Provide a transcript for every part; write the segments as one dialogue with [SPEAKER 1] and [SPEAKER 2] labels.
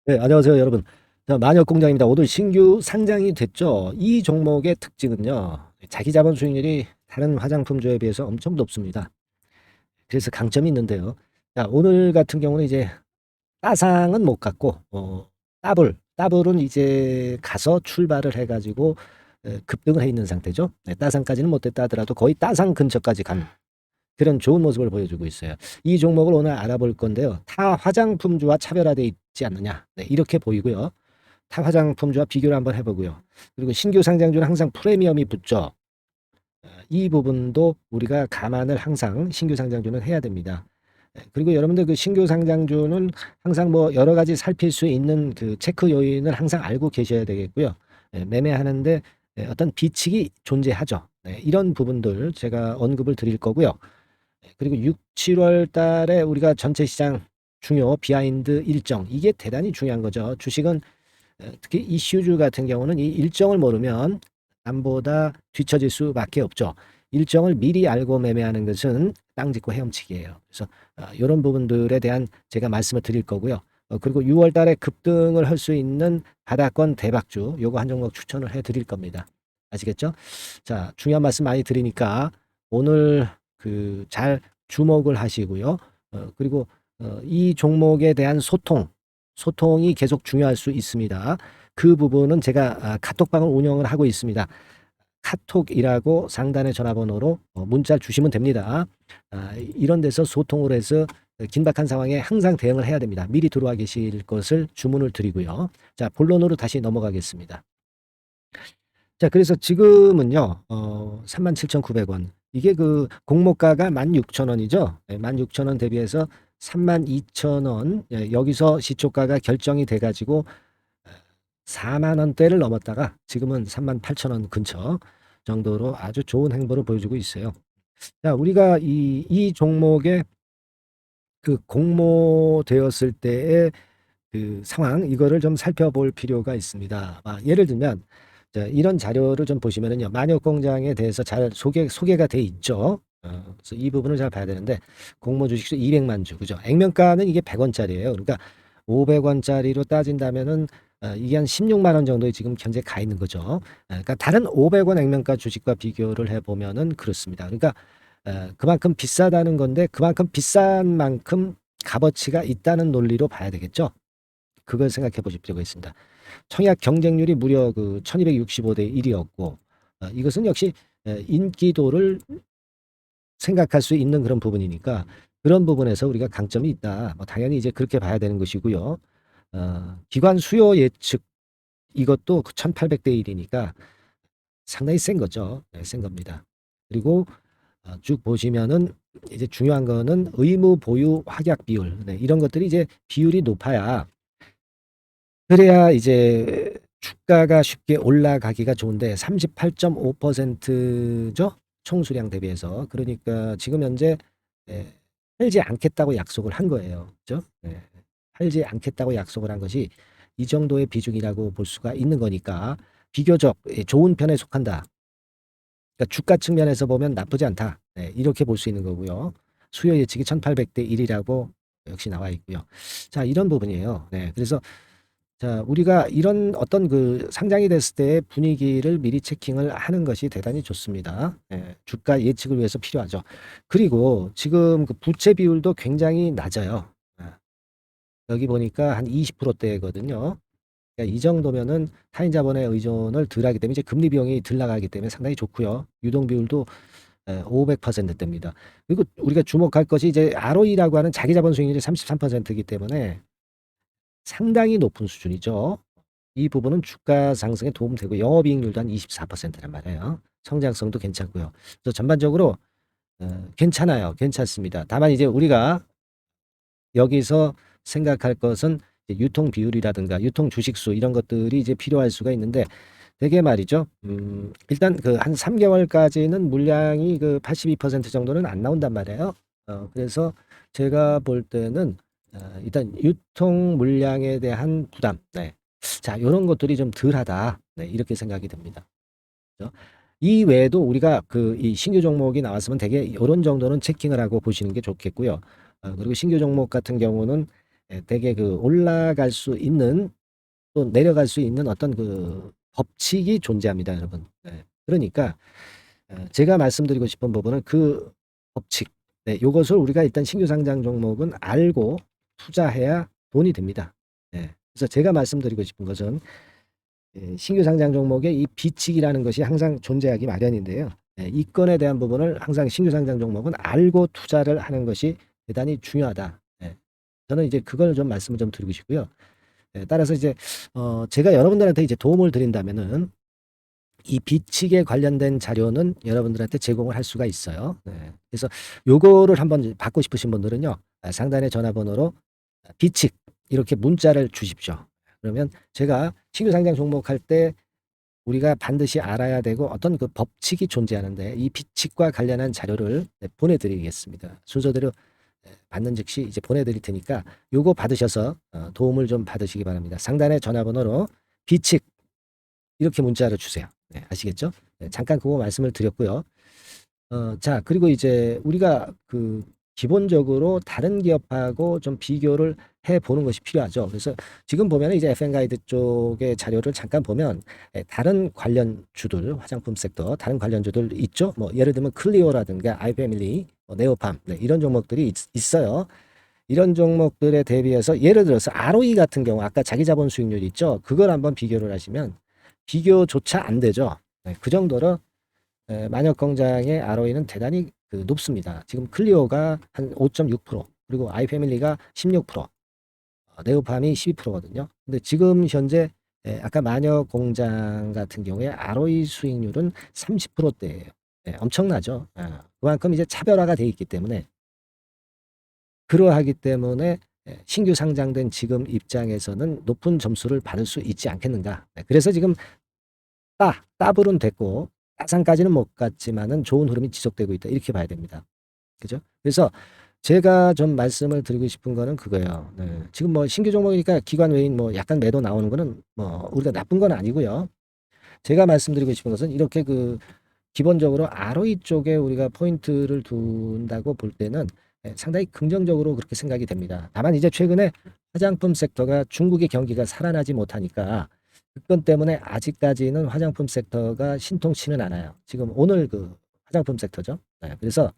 [SPEAKER 1] 네, 안녕하세요, 여러분. 자, 만역공장입니다. 오늘 신규 상장이 됐죠. 이 종목의 특징은요, 자기 자본 수익률이 다른 화장품주에 비해서 엄청 높습니다. 그래서 강점이 있는데요. 자, 오늘 같은 경우는 이제 따상은 못 갔고, 따블은 이제 가서 출발을 해가지고 급등을 해 있는 상태죠. 네, 따상까지는 못됐다 하더라도 거의 따상 근처까지 간 그런 좋은 모습을 보여주고 있어요. 이 종목을 오늘 알아볼 건데요. 타 화장품주와 차별화되어 있지 않느냐. 네, 이렇게 보이고요. 타 화장품주와 비교를 한번 해보고요. 그리고 신규 상장주는 항상 프리미엄이 붙죠. 이 부분도 우리가 감안을 항상 신규 상장주는 해야 됩니다. 그리고 여러분들 그 신규 상장주는 항상 뭐 여러 가지 살필 수 있는 그 체크 요인을 항상 알고 계셔야 되겠고요. 매매하는데 어떤 비칙이 존재하죠. 이런 부분들 제가 언급을 드릴 거고요. 그리고 6, 7월 달에 우리가 전체 시장 중요 비하인드 일정 이게 대단히 중요한 거죠. 주식은 특히 이슈주 같은 경우는 이 일정을 모르면 남보다 뒤처질 수밖에 없죠. 일정을 미리 알고 매매하는 것은 땅 짚고 헤엄치기예요. 그래서 이런 부분들에 대한 제가 말씀을 드릴 거고요. 그리고 6월 달에 급등을 할 수 있는 바닥권 대박주 요거 한 종목 추천을 해 드릴 겁니다. 아시겠죠? 자, 중요한 말씀 많이 드리니까 오늘 그 잘 주목을 하시고요. 그리고 이 종목에 대한 소통이 계속 중요할 수 있습니다. 그 부분은 제가 카톡방을 운영을 하고 있습니다. 카톡이라고 상단의 전화번호로 문자를 주시면 됩니다. 이런 데서 소통을 해서 긴박한 상황에 항상 대응을 해야 됩니다. 미리 들어와 계실 것을 주문을 드리고요. 자, 본론으로 다시 넘어가겠습니다. 자, 그래서 지금은요, 37,900원. 이게 그 공모가가 16,000원이죠. 16,000원 대비해서 32,000원. 여기서 시초가가 결정이 돼가지고 4만 원대를 넘었다가 지금은 38,000원 근처 정도로 아주 좋은 행보를 보여주고 있어요. 자, 우리가 이 종목의 그 공모되었을 때의 그 상황, 이거를 좀 살펴볼 필요가 있습니다. 예를 들면, 자, 이런 자료를 좀 보시면은요, 만역공장에 대해서 잘 소개가 돼 있죠. 그래서 이 부분을 잘 봐야 되는데, 공모 주식수 200만 주, 그죠? 액면가는 이게 100원짜리예요. 그러니까 500원짜리로 따진다면은 이게 한 16만 원 정도에 지금 현재 가 있는 거죠. 그러니까 다른 500원 액면가 주식과 비교를 해보면은 그렇습니다. 그러니까 그만큼 비싸다는 건데, 그만큼 비싼 만큼 값어치가 있다는 논리로 봐야 되겠죠. 그걸 생각해 보실 필요가 있습니다. 청약 경쟁률이 무려 그 1265대 1이었고, 이것은 역시 인기도를 생각할 수 있는 그런 부분이니까 그런 부분에서 우리가 강점이 있다. 뭐 당연히 이제 그렇게 봐야 되는 것이고요. 기관 수요 예측 이것도 1800대 1이니까 상당히 센 거죠. 네, 센 겁니다. 그리고 쭉 보시면은 이제 중요한 거는 의무 보유 확약 비율. 네, 이런 것들이 이제 비율이 높아야 그래야 이제 주가가 쉽게 올라가기가 좋은데 38.5%죠. 총수량 대비해서. 그러니까 지금 현재 예, 팔지 않겠다고 약속을 한 거예요. 그죠? 예, 팔지 않겠다고 약속을 한 것이 이 정도의 비중이라고 볼 수가 있는 거니까 비교적 좋은 편에 속한다. 그러니까 주가 측면에서 보면 나쁘지 않다. 네, 이렇게 볼 수 있는 거고요. 수요 예측이 1800대 1이라고 역시 나와 있고요. 자, 이런 부분이에요. 네, 그래서 자, 우리가 이런 어떤 그 상장이 됐을 때의 분위기를 미리 체킹을 하는 것이 대단히 좋습니다. 주가 예측을 위해서 필요하죠. 그리고 지금 그 부채 비율도 굉장히 낮아요. 여기 보니까 한 20%대거든요. 그러니까 이 정도면은 타인 자본의 의존을 덜 하기 때문에 이제 금리 비용이 덜 나가기 때문에 상당히 좋고요. 유동 비율도 500%대입니다. 그리고 우리가 주목할 것이 이제 ROE라고 하는 자기 자본 수익률이 33%이기 때문에 상당히 높은 수준이죠. 이 부분은 주가 상승에 도움되고 영업이익률도 한 24%란 말이에요. 성장성도 괜찮고요. 그래서 전반적으로 괜찮아요. 괜찮습니다. 다만 이제 우리가 여기서 생각할 것은 이제 유통 비율이라든가 유통 주식수 이런 것들이 이제 필요할 수가 있는데 되게 말이죠. 일단 그 한 3개월까지는 물량이 그 82% 정도는 안 나온단 말이에요. 그래서 제가 볼 때는 일단 유통 물량에 대한 부담, 네. 자, 요런 것들이 좀 덜하다. 네, 이렇게 생각이 듭니다. 그죠? 이 외에도 우리가 그 이 신규 종목이 나왔으면 되게 요런 정도는 체킹을 하고 보시는 게 좋겠고요. 그리고 신규 종목 같은 경우는 되게 그 올라갈 수 있는 또 내려갈 수 있는 어떤 그 법칙이 존재합니다, 여러분. 그러니까 제가 말씀드리고 싶은 부분은 그 법칙, 요것을 우리가 일단 신규 상장 종목은 알고 투자해야 돈이 됩니다. 그래서 제가 말씀드리고 싶은 것은 신규 상장 종목의 이 비칙이라는 것이 항상 존재하기 마련인데요. 이 건에 대한 부분을 항상 신규 상장 종목은 알고 투자를 하는 것이 대단히 중요하다. 저는 이제 그걸 좀 말씀을 좀 드리고 싶고요. 따라서 이제 제가 여러분들한테 이제 도움을 드린다면은 이 비칙에 관련된 자료는 여러분들한테 제공을 할 수가 있어요. 그래서 요거를 한번 받고 싶으신 분들은요. 상단의 전화번호로 비칙 이렇게 문자를 주십시오. 그러면 제가 신규 상장 종목할 때 우리가 반드시 알아야 되고 어떤 그 법칙이 존재하는데 이 비칙과 관련한 자료를 보내드리겠습니다. 순서대로 받는 즉시 이제 보내드릴 테니까 요거 받으셔서 도움을 좀 받으시기 바랍니다. 상단의 전화번호로 비칙 이렇게 문자를 주세요. 아시겠죠? 잠깐 그거 말씀을 드렸고요. 자, 그리고 이제 우리가 그 기본적으로 다른 기업하고 좀 비교를 해 보는 것이 필요하죠. 그래서 지금 보면 이제 FN 가이드 쪽의 자료를 잠깐 보면 다른 관련주들, 화장품 섹터, 다른 관련주들 있죠. 뭐 예를 들면 클리오라든가 아이패밀리, 네오팜 이런 종목들이 있어요. 이런 종목들에 대비해서 예를 들어서 ROE 같은 경우 아까 자기 자본 수익률 있죠. 그걸 한번 비교를 하시면 비교조차 안 되죠. 그 정도로 만역공장의 ROE는 대단히 그 높습니다. 지금 클리오가 한 5.6% 그리고 아이패밀리가 16%, 네오팜이 12%거든요. 근데 지금 현재 아까 만역공장 같은 경우에 ROE 수익률은 30%대예요. 엄청나죠. 그만큼 이제 차별화가 돼 있기 때문에 그러하기 때문에 신규 상장된 지금 입장에서는 높은 점수를 받을 수 있지 않겠는가. 그래서 지금 따블은 됐고 따상까지는 못 갔지만은 좋은 흐름이 지속되고 있다. 이렇게 봐야 됩니다. 그죠? 그래서 제가 좀 말씀을 드리고 싶은 거는 그거예요. 지금 뭐 신규 종목이니까 기관 외인 뭐 약간 매도 나오는 거는 뭐 우리가 나쁜 건 아니고요. 제가 말씀드리고 싶은 것은 이렇게 그 기본적으로 ROE 쪽에 우리가 포인트를 둔다고 볼 때는 상당히 긍정적으로 그렇게 생각이 됩니다. 다만 이제 최근에 화장품 섹터가 중국의 경기가 살아나지 못하니까 그건 때문에 아직까지는 화장품 섹터가 신통치는 않아요. 지금 오늘 그 화장품 섹터죠. 그래서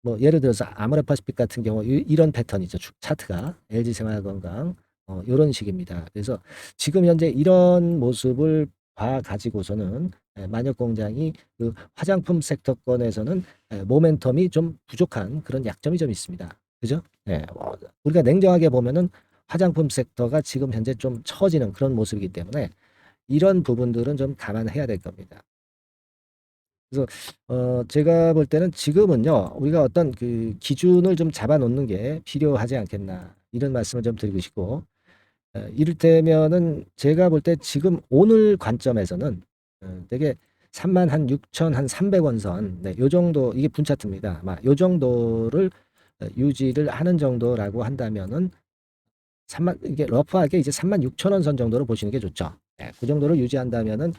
[SPEAKER 1] 뭐 예를 들어서 아모레퍼시픽 같은 경우 이런 패턴이죠. 차트가 LG생활건강 이런 식입니다. 그래서 지금 현재 이런 모습을 봐 가지고서는 만역공장이 그 화장품 섹터권에서는 모멘텀이 좀 부족한 그런 약점이 좀 있습니다. 그죠? 우리가 냉정하게 보면은 화장품 섹터가 지금 현재 좀 처지는 그런 모습이기 때문에 이런 부분들은 좀 감안해야 될 겁니다. 그래서 제가 볼 때는 지금은요. 우리가 어떤 그 기준을 좀 잡아 놓는 게 필요하지 않겠나 이런 말씀을 좀 드리고 싶고 이를테면은 제가 볼 때 지금 오늘 관점에서는 되게 3만 한 6천 한 300원 선 요 정도 이게 분 차트입니다. 아마 요 정도를 유지를 하는 정도라고 한다면은 3만 이게 러프하게 이제 3만 6천 원 선 정도로 보시는 게 좋죠. 그 정도로 유지한다면은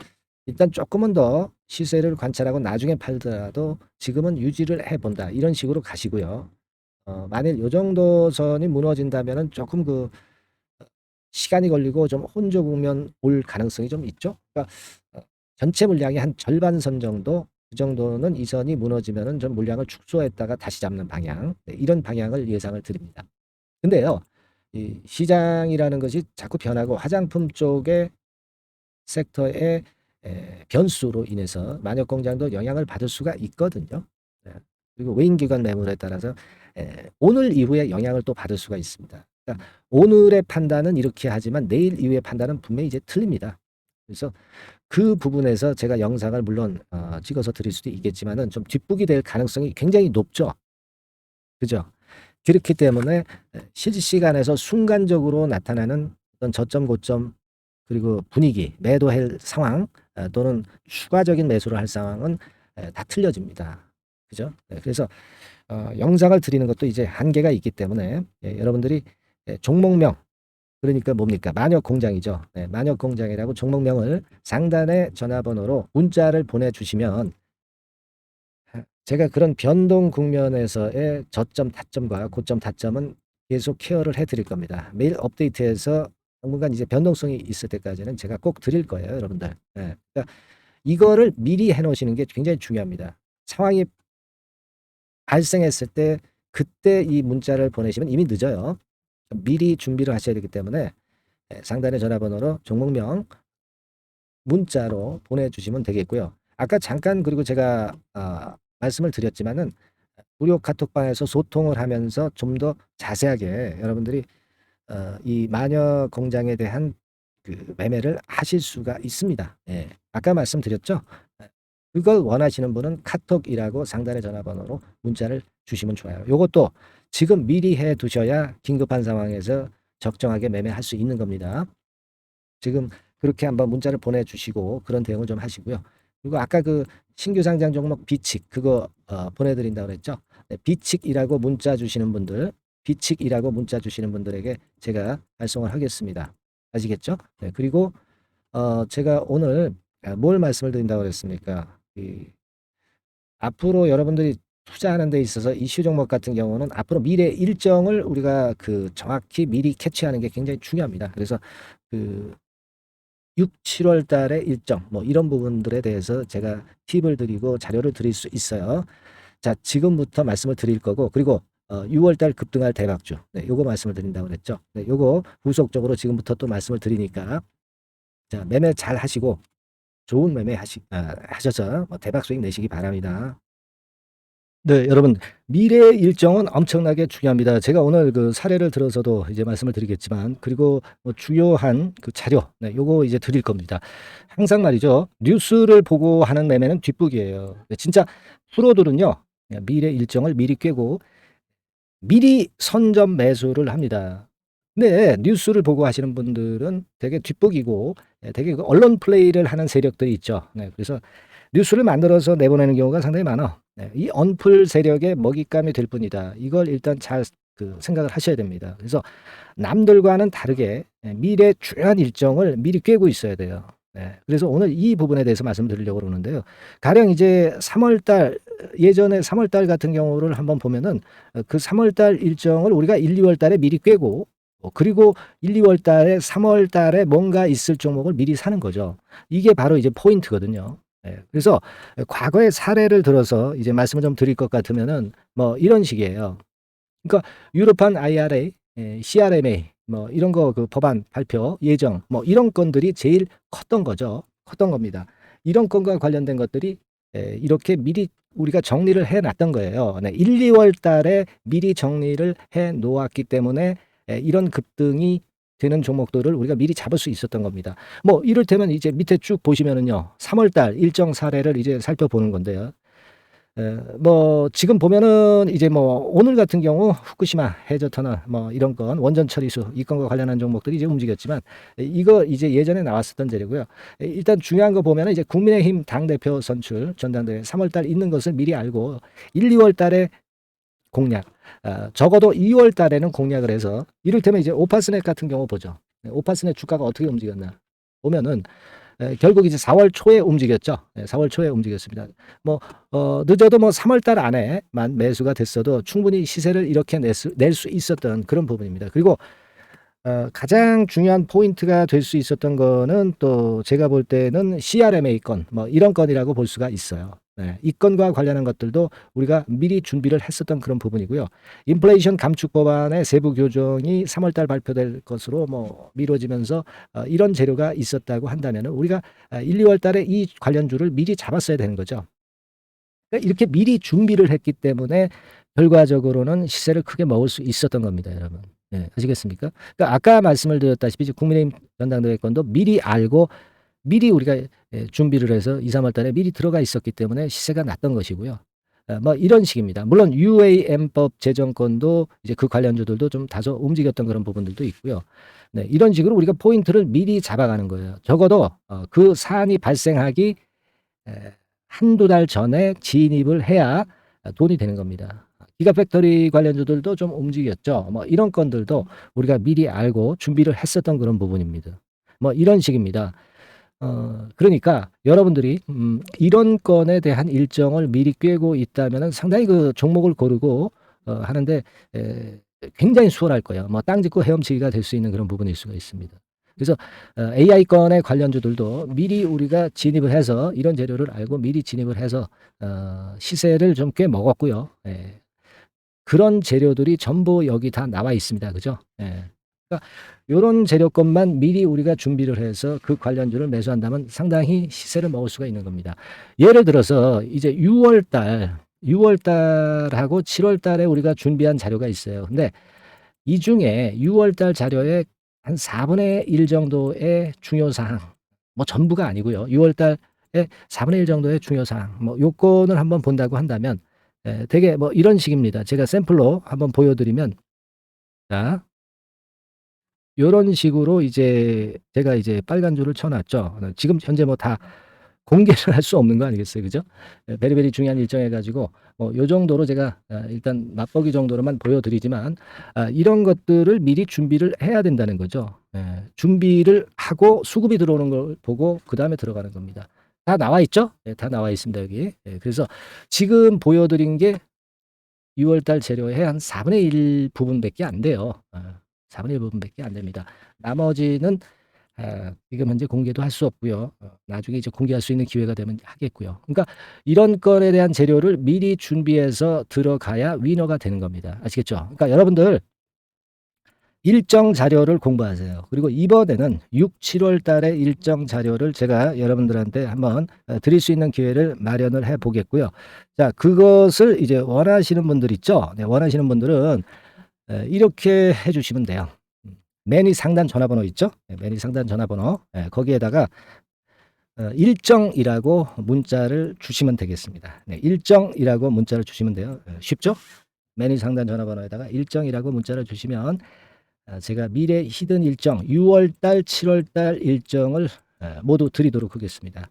[SPEAKER 1] 일단 조금은 더 시세를 관찰하고 나중에 팔더라도 지금은 유지를 해 본다. 이런 식으로 가시고요. 만일 요 정도 선이 무너진다면은 조금 그 시간이 걸리고 좀 혼조 국면 올 가능성이 좀 있죠. 그러니까 전체 물량이 한 절반 선 정도 그 정도는 이 선이 무너지면은 좀 물량을 축소했다가 다시 잡는 방향 이런 방향을 예상을 드립니다. 근데요. 이 시장이라는 것이 자꾸 변하고 화장품 쪽의 섹터의 변수로 인해서 만역 공장도 영향을 받을 수가 있거든요. 그리고 외인 기관 매물에 따라서 오늘 이후에 영향을 또 받을 수가 있습니다. 그러니까 오늘의 판단은 이렇게 하지만 내일 이후의 판단은 분명히 이제 틀립니다. 그래서 그 부분에서 제가 영상을 물론 찍어서 드릴 수도 있겠지만은 좀 뒷북이 될 가능성이 굉장히 높죠. 그죠? 그렇기 때문에 실시간에서 순간적으로 나타나는 어떤 저점 고점 그리고 분위기 매도할 상황 또는 추가적인 매수를 할 상황은 다 틀려집니다. 그죠? 그래서 영상을 드리는 것도 이제 한계가 있기 때문에 여러분들이 종목명 그러니까 뭡니까? 만역공장이죠. 만역공장이라고 종목명을 상단의 전화번호로 문자를 보내주시면 제가 그런 변동 국면에서의 저점 타점과 고점 타점은 계속 케어를 해 드릴 겁니다. 매일 업데이트해서 당분간 이제 변동성이 있을 때까지는 제가 꼭 드릴 거예요, 여러분들. 예. 그러니까 이거를 미리 해 놓으시는 게 굉장히 중요합니다. 상황이 발생했을 때 그때 이 문자를 보내시면 이미 늦어요. 미리 준비를 하셔야 되기 때문에 상단의 전화번호로 종목명 문자로 보내주시면 되겠고요. 아까 잠깐 그리고 제가 말씀을 드렸지만은 무료 카톡방에서 소통을 하면서 좀 더 자세하게 여러분들이 이 마녀 공장에 대한 그 매매를 하실 수가 있습니다. 예. 아까 말씀드렸죠? 그걸 원하시는 분은 카톡이라고 상단의 전화번호로 문자를 주시면 좋아요. 요것도 지금 미리 해 두셔야 긴급한 상황에서 적정하게 매매할 수 있는 겁니다. 지금 그렇게 한번 문자를 보내주시고 그런 대응을 좀 하시고요. 그리고 아까 그 신규 상장 종목 비칙 그거 보내드린다고 그랬죠. 네, 비칙이라고 문자 주시는 분들, 비칙이라고 문자 주시는 분들에게 제가 발송을 하겠습니다. 아시겠죠? 네, 그리고 제가 오늘 뭘 말씀을 드린다고 그랬습니까? 앞으로 여러분들이 투자하는 데 있어서 이슈 종목 같은 경우는 앞으로 미래 일정을 우리가 그 정확히 미리 캐치하는 게 굉장히 중요합니다. 그래서 그 6, 7월 달의 일정 뭐 이런 부분들에 대해서 제가 팁을 드리고 자료를 드릴 수 있어요. 자, 지금부터 말씀을 드릴 거고 그리고 6월 달 급등할 대박주. 네, 요거 말씀을 드린다고 그랬죠. 네, 요거 후속적으로 지금부터 또 말씀을 드리니까 자, 매매 잘 하시고 좋은 매매 하셔서 뭐 대박 수익 내시기 바랍니다. 네, 여러분 미래 일정은 엄청나게 중요합니다. 제가 오늘 그 사례를 들어서도 이제 말씀을 드리겠지만 그리고 뭐 주요한 그 자료 요거 이제 드릴 겁니다. 항상 말이죠. 뉴스를 보고 하는 매매는 뒷북이에요. 진짜 프로들은요. 미래 일정을 미리 꿰고 미리 선점 매수를 합니다. 네, 뉴스를 보고 하시는 분들은 되게 뒷북이고 되게 그 언론 플레이를 하는 세력들이 있죠. 네, 그래서 뉴스를 만들어서 내보내는 경우가 상당히 많아. 네, 이 언플 세력의 먹잇감이 될 뿐이다. 이걸 일단 잘 생각을 하셔야 됩니다. 그래서 남들과는 다르게 미래 중요한 일정을 미리 꿰고 있어야 돼요. 네, 그래서 오늘 이 부분에 대해서 말씀드리려고 그러는데요. 가령 이제 3월달 예전에 3월달 같은 경우를 한번 보면은 그 3월달 일정을 우리가 1, 2월달에 미리 꿰고 그리고 1, 2월달에 3월달에 뭔가 있을 종목을 미리 사는 거죠. 이게 바로 이제 포인트거든요. 예. 그래서 과거의 사례를 들어서 이제 말씀을 좀 드릴 것 같으면은 뭐 이런 식이에요. 그러니까 유럽판 IRA, CRMA 뭐 이런 거 그 법안 발표 예정 뭐 이런 건들이 제일 컸던 거죠. 컸던 겁니다. 이런 건과 관련된 것들이 이렇게 미리 우리가 정리를 해 놨던 거예요. 네. 1, 2월 달에 미리 정리를 해 놓았기 때문에 이런 급등이 되는 종목들을 우리가 미리 잡을 수 있었던 겁니다. 뭐 이를테면 이제 밑에 쭉 보시면은요. 3월 달 일정 사례를 이제 살펴보는 건데요. 뭐 지금 보면은 이제 뭐 오늘 같은 경우 후쿠시마 해저 터널 뭐 이런 건 원전 처리수 이 건과 관련한 종목들이 이제 움직였지만 이거 이제 예전에 나왔었던 재료고요. 일단 중요한 거 보면은 이제 국민의힘 당대표 선출 전당대회 3월 달 있는 것을 미리 알고 1, 2월 달에 공략 적어도 2월 달에는 공략을 해서 이를테면 이제 오파스넷 같은 경우 보죠. 오파스넷 주가가 어떻게 움직였나 보면은 결국 이제 4월 초에 움직였죠. 4월 초에 움직였습니다. 뭐 늦어도 뭐 3월 달 안에만 매수가 됐어도 충분히 시세를 이렇게 낼 수 있었던 그런 부분입니다. 그리고 가장 중요한 포인트가 될 수 있었던 거는 또 제가 볼 때는 CRMA 건 뭐 이런 건이라고 볼 수가 있어요. 네, 이 건과 관련한 것들도 우리가 미리 준비를 했었던 그런 부분이고요. 인플레이션 감축 법안의 세부 교정이 3월 달 발표될 것으로 뭐 미뤄지면서 이런 재료가 있었다고 한다면은 우리가 1, 2월 달에 이 관련주를 미리 잡았어야 되는 거죠. 그러니까 이렇게 미리 준비를 했기 때문에 결과적으로는 시세를 크게 먹을 수 있었던 겁니다, 여러분. 예, 아시겠습니까? 그러니까 아까 말씀을 드렸다시피 국민의힘 전당대회 건도 미리 알고 미리 우리가 준비를 해서 2, 3월 달에 미리 들어가 있었기 때문에 시세가 났던 것이고요. 뭐 이런 식입니다. 물론 UAM법 제정권도 이제 그 관련주들도 좀 다소 움직였던 그런 부분들도 있고요. 네, 이런 식으로 우리가 포인트를 미리 잡아가는 거예요. 적어도 그 사안이 발생하기 한두 달 전에 진입을 해야 돈이 되는 겁니다. 기가팩토리 관련주들도 좀 움직였죠. 뭐 이런 건들도 우리가 미리 알고 준비를 했었던 그런 부분입니다. 뭐 이런 식입니다. 그러니까 여러분들이 이런 건에 대한 일정을 미리 꿰고 있다면은 상당히 그 종목을 고르고 하는데 굉장히 수월할 거예요. 뭐 땅 짚고 헤엄치기가 될 수 있는 그런 부분일 수가 있습니다. 그래서 AI권의 관련주들도 미리 우리가 진입을 해서 이런 재료를 알고 미리 진입을 해서 시세를 좀 꽤 먹었고요. 예. 그런 재료들이 전부 여기 다 나와 있습니다. 그죠? 예. 그러니까 요런 재료권만 미리 우리가 준비를 해서 그 관련주를 매수한다면 상당히 시세를 먹을 수가 있는 겁니다. 예를 들어서 이제 6월 달하고 7월 달에 우리가 준비한 자료가 있어요. 근데 이 중에 6월 달 자료에 한 4분의 1 정도의 중요 사항, 뭐 전부가 아니고요. 6월 달에 4분의 1 정도의 중요 사항, 뭐 요건을 한번 본다고 한다면 되게 뭐 이런 식입니다. 제가 샘플로 한번 보여드리면, 자, 요런 식으로 이제 제가 이제 빨간 줄을 쳐놨죠. 지금 현재 뭐 다 공개를 할 수 없는 거 아니겠어요, 그죠? 베리베리 중요한 일정 해가지고 요 정도로 제가 일단 맛보기 정도로만 보여드리지만 이런 것들을 미리 준비를 해야 된다는 거죠. 준비를 하고 수급이 들어오는 걸 보고 그 다음에 들어가는 겁니다. 다 나와 있죠? 다 나와 있습니다, 여기. 그래서 지금 보여드린 게 6월달 재료의 한 4분의 1 부분밖에 안 돼요. 4분의 1 부분밖에 안 됩니다. 나머지는 지금 현재 공개도 할 수 없고요. 나중에 이제 공개할 수 있는 기회가 되면 하겠고요. 그러니까 이런 건에 대한 재료를 미리 준비해서 들어가야 위너가 되는 겁니다. 아시겠죠? 그러니까 여러분들 일정 자료를 공부하세요. 그리고 이번에는 6, 7월 달에 일정 자료를 제가 여러분들한테 한번 드릴 수 있는 기회를 마련을 해 보겠고요. 자, 그것을 이제 원하시는 분들 있죠? 네, 원하시는 분들은 이렇게 해 주시면 돼요. 매니 상단 전화번호 있죠? 네, 매니 상단 전화번호. 거기에다가 일정이라고 문자를 주시면 되겠습니다. 네, 일정이라고 문자를 주시면 돼요. 쉽죠? 매니 상단 전화번호에다가 일정이라고 문자를 주시면 제가 미래 히든 일정 6월달, 7월달 일정을 모두 드리도록 하겠습니다.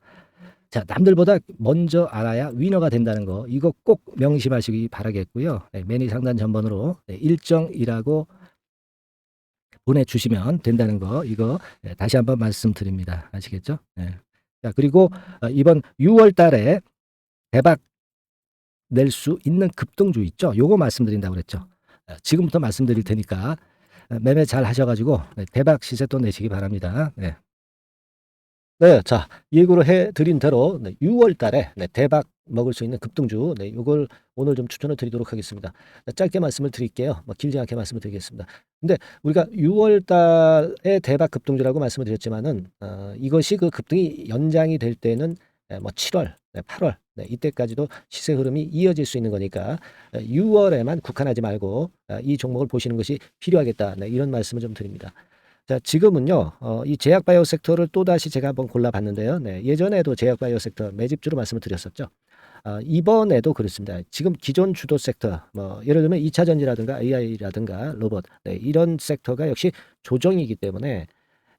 [SPEAKER 1] 자, 남들보다 먼저 알아야 위너가 된다는 거, 이거 꼭 명심하시기 바라겠고요. 매니 상단 전번으로 일정이라고 보내주시면 된다는 거, 이거 다시 한번 말씀드립니다. 아시겠죠? 자, 그리고 이번 6월 달에 대박 낼 수 있는 급등주 있죠? 요거 말씀드린다고 그랬죠? 지금부터 말씀드릴 테니까 매매 잘 하셔가지고 대박 시세 또 내시기 바랍니다. 네, 자, 예고를 해드린 대로 6월 달에 대박 먹을 수 있는 급등주, 요걸 오늘 좀 추천을 드리도록 하겠습니다. 짧게 말씀을 드릴게요. 뭐 길지 않게 말씀을 드리겠습니다. 근데 우리가 6월 달에 대박 급등주라고 말씀을 드렸지만은, 이것이 그 급등이 연장이 될 때는 뭐 7월, 8월, 이때까지도 시세 흐름이 이어질 수 있는 거니까 6월에만 국한하지 말고 이 종목을 보시는 것이 필요하겠다. 이런 말씀을 좀 드립니다. 자, 지금은요, 이 제약바이오 섹터를 또다시 제가 한번 골라봤는데요. 예전에도 제약바이오 섹터 매집주로 말씀을 드렸었죠. 이번에도 그렇습니다. 지금 기존 주도 섹터, 뭐, 예를 들면 2차 전지라든가 AI라든가 로봇, 이런 섹터가 역시 조정이기 때문에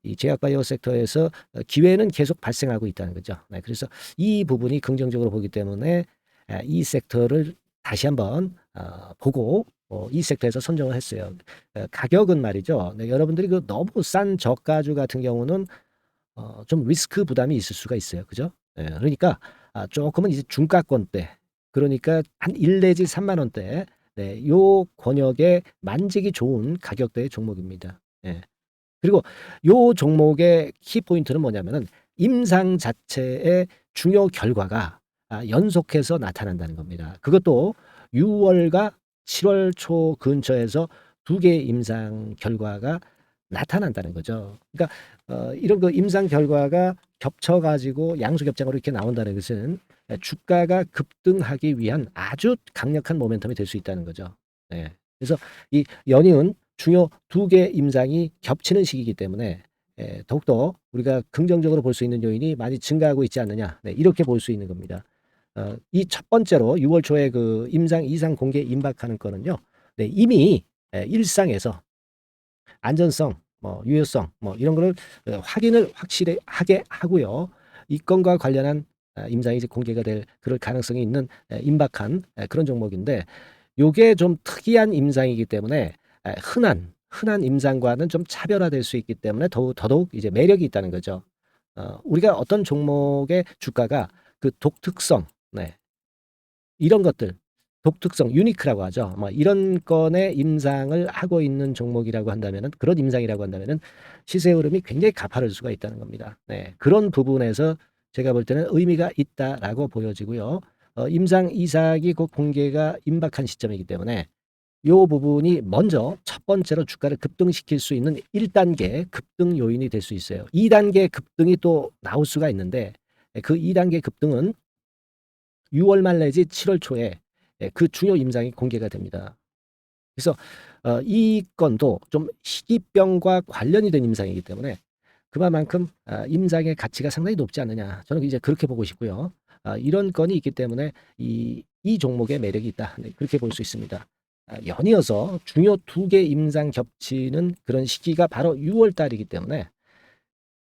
[SPEAKER 1] 이 제약바이오 섹터에서 기회는 계속 발생하고 있다는 거죠. 그래서 이 부분이 긍정적으로 보기 때문에 이 섹터를 다시 한번 보고 이 섹터에서 선정을 했어요. 가격은 말이죠. 여러분들이 그 너무 싼 저가주 같은 경우는 좀 리스크 부담이 있을 수가 있어요. 그죠? 그러니까 조금은 이제 중가권대, 그러니까 한 1 내지 3만 원대, 요 권역에 만지기 좋은 가격대의 종목입니다. 그리고 요 종목의 키포인트는 뭐냐면은 임상 자체의 중요 결과가 연속해서 나타난다는 겁니다. 그것도 6월과 7월 초 근처에서 2개의 임상 결과가 나타난다는 거죠. 그러니까 이런 그 임상 결과가 겹쳐가지고 양수겹장으로 이렇게 나온다는 것은 주가가 급등하기 위한 아주 강력한 모멘텀이 될 수 있다는 거죠. 그래서 이 연이은 중요 2개 임상이 겹치는 시기이기 때문에 더욱더 우리가 긍정적으로 볼 수 있는 요인이 많이 증가하고 있지 않느냐, 이렇게 볼 수 있는 겁니다. 이 첫 번째로 6월 초에 그 임상 이상 공개 임박하는 거는요, 이미 일상에서 안전성, 뭐 유효성, 뭐 이런 거를 확인을 확실히 하게 하고요. 이 건과 관련한 임상이 이제 공개가 될 그럴 가능성이 있는 임박한 그런 종목인데, 요게 좀 특이한 임상이기 때문에 흔한 임상과는 좀 차별화될 수 있기 때문에 더더욱 이제 매력이 있다는 거죠. 우리가 어떤 종목의 주가가 그 독특성, 이런 것들, 독특성, 유니크라고 하죠. 뭐 이런 건의 임상을 하고 있는 종목이라고 한다면은, 그런 임상이라고 한다면은 시세 흐름이 굉장히 가파를 수가 있다는 겁니다. 네, 그런 부분에서 제가 볼 때는 의미가 있다라고 보여지고요. 임상 이삭이 곧 공개가 임박한 시점이기 때문에 이 부분이 먼저 첫 번째로 주가를 급등시킬 수 있는 1단계 급등 요인이 될 수 있어요. 2단계 급등이 또 나올 수가 있는데, 그 2단계 급등은 6월 말 내지 7월 초에 그 중요 임상이 공개가 됩니다. 그래서 이 건도 좀 희귀병과 관련이 된 임상이기 때문에 그만큼 임상의 가치가 상당히 높지 않느냐, 저는 이제 그렇게 보고 싶고요. 이런 건이 있기 때문에 이 종목의 매력이 있다, 네, 그렇게 볼 수 있습니다. 연이어서 중요 2개 임상 겹치는 그런 시기가 바로 6월 달이기 때문에,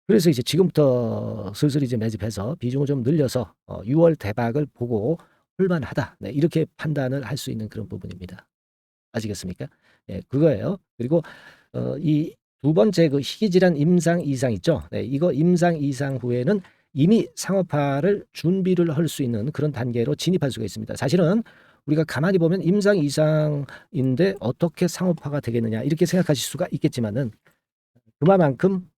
[SPEAKER 1] 그래서 이제 지금부터 슬슬 이제 매집해서 비중을 좀 늘려서 6월 대박을 보고 볼만하다, 네, 이렇게 판단을 할 수 있는 그런 부분입니다. 아시겠습니까? 예, 그거예요. 그리고 이 두 번째 그 희귀질환 임상 이상 있죠. 네, 이거 임상 이상 후에는 이미 상업화를 준비를 할 수 있는 그런 단계로 진입할 수가 있습니다. 사실은 우리가 가만히 보면 임상 이상인데 어떻게 상업화가 되겠느냐, 이렇게 생각하실 수가 있겠지만은, 그만큼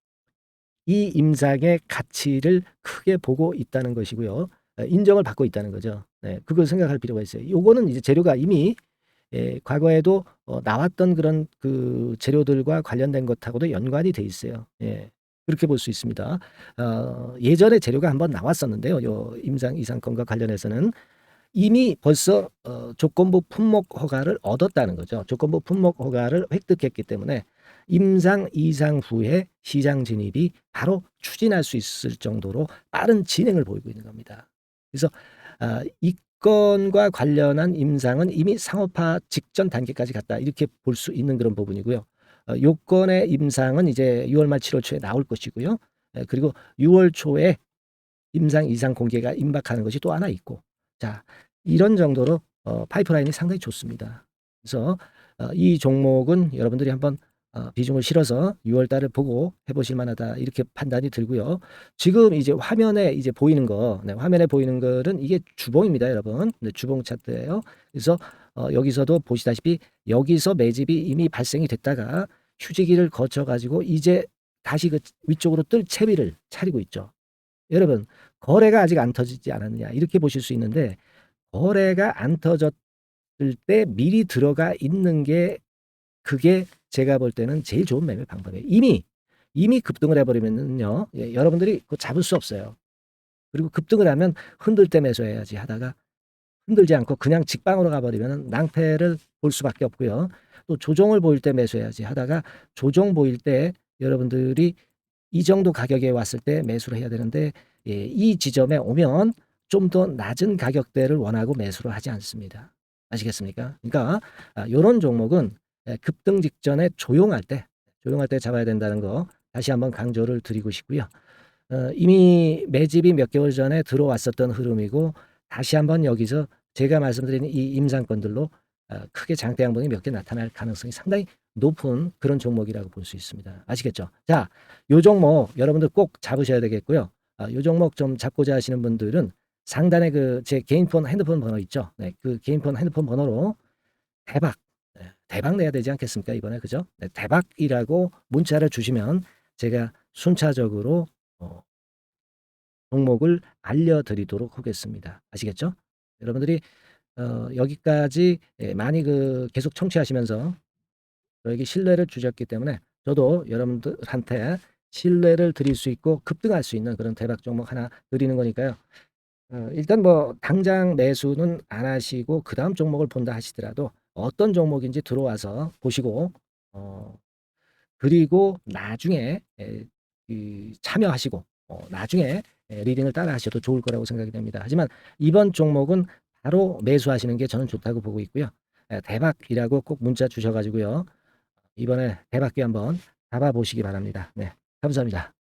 [SPEAKER 1] 이 임상의 가치를 크게 보고 있다는 것이고요. 인정을 받고 있다는 거죠. 네, 그걸 생각할 필요가 있어요. 요거는 이제 재료가 이미 과거에도 나왔던 그런 그 재료들과 관련된 것하고도 연관이 돼 있어요. 예. 그렇게 볼 수 있습니다. 예전에 재료가 한번 나왔었는데요. 요 임상 이상권과 관련해서는 이미 벌써 조건부 품목 허가를 얻었다는 거죠. 조건부 품목 허가를 획득했기 때문에 임상 이상 후에 시장 진입이 바로 추진할 수 있을 정도로 빠른 진행을 보이고 있는 겁니다. 그래서 이 건과 관련한 임상은 이미 상업화 직전 단계까지 갔다, 이렇게 볼 수 있는 그런 부분이고요. 요건의 임상은 이제 6월 말 7월 초에 나올 것이고요. 그리고 6월 초에 임상 이상 공개가 임박하는 것이 또 하나 있고, 자, 이런 정도로 파이프라인이 상당히 좋습니다. 그래서 이 종목은 여러분들이 한번 비중을 실어서 6월 달을 보고 해보실 만하다, 이렇게 판단이 들고요. 지금 이제 화면에 이제 보이는 거, 네, 화면에 보이는 거는 이게 주봉입니다, 여러분. 네, 주봉 차트예요. 그래서 여기서도 보시다시피 여기서 매집이 이미 발생이 됐다가 휴지기를 거쳐 가지고 이제 다시 그 위쪽으로 뜰 채비를 차리고 있죠. 여러분, 거래가 아직 안 터지지 않았느냐, 이렇게 보실 수 있는데, 거래가 안 터졌을 때 미리 들어가 있는 게, 그게 제가 볼 때는 제일 좋은 매매 방법이에요. 이미 급등을 해버리면요, 예, 여러분들이 그거 잡을 수 없어요. 그리고 급등을 하면 흔들 때 매수해야지 하다가 흔들지 않고 그냥 직방으로 가버리면 낭패를 볼 수밖에 없고요. 또 조정을 보일 때 매수해야지 하다가 조정 보일 때 여러분들이 이 정도 가격에 왔을 때 매수를 해야 되는데, 예, 이 지점에 오면 좀 더 낮은 가격대를 원하고 매수를 하지 않습니다. 아시겠습니까? 그러니까 요런 종목은 급등 직전에 조용할 때 잡아야 된다는 거 다시 한번 강조를 드리고 싶고요. 이미 매집이 몇 개월 전에 들어왔었던 흐름이고, 다시 한번 여기서 제가 말씀드린 이 임상권들로 크게 장대 양봉이 몇 개 나타날 가능성이 상당히 높은 그런 종목이라고 볼 수 있습니다. 아시겠죠? 자, 요 종목 여러분들 꼭 잡으셔야 되겠고요. 요 종목 좀 잡고자 하시는 분들은 상단에 그 제 개인폰 핸드폰 번호 있죠? 네, 그 개인폰 핸드폰 번호로 대박, 네, 대박 내야 되지 않겠습니까, 이번에? 그죠? 네, 대박이라고 문자를 주시면 제가 순차적으로 종목을 알려드리도록 하겠습니다. 아시겠죠? 여러분들이 여기까지 많이 계속 청취하시면서 저에게 신뢰를 주셨기 때문에 저도 여러분들한테 신뢰를 드릴 수 있고 급등할 수 있는 그런 대박 종목 하나 드리는 거니까요. 일단 뭐 당장 매수는 안 하시고 그 다음 종목을 본다 하시더라도 어떤 종목인지 들어와서 보시고, 그리고 나중에 참여하시고 나중에 리딩을 따라 하셔도 좋을 거라고 생각이 됩니다. 하지만 이번 종목은 바로 매수하시는 게 저는 좋다고 보고 있고요. 대박이라고 꼭 문자 주셔 가지고요, 이번에 대박기 한번 잡아보시기 바랍니다. 네, 감사합니다.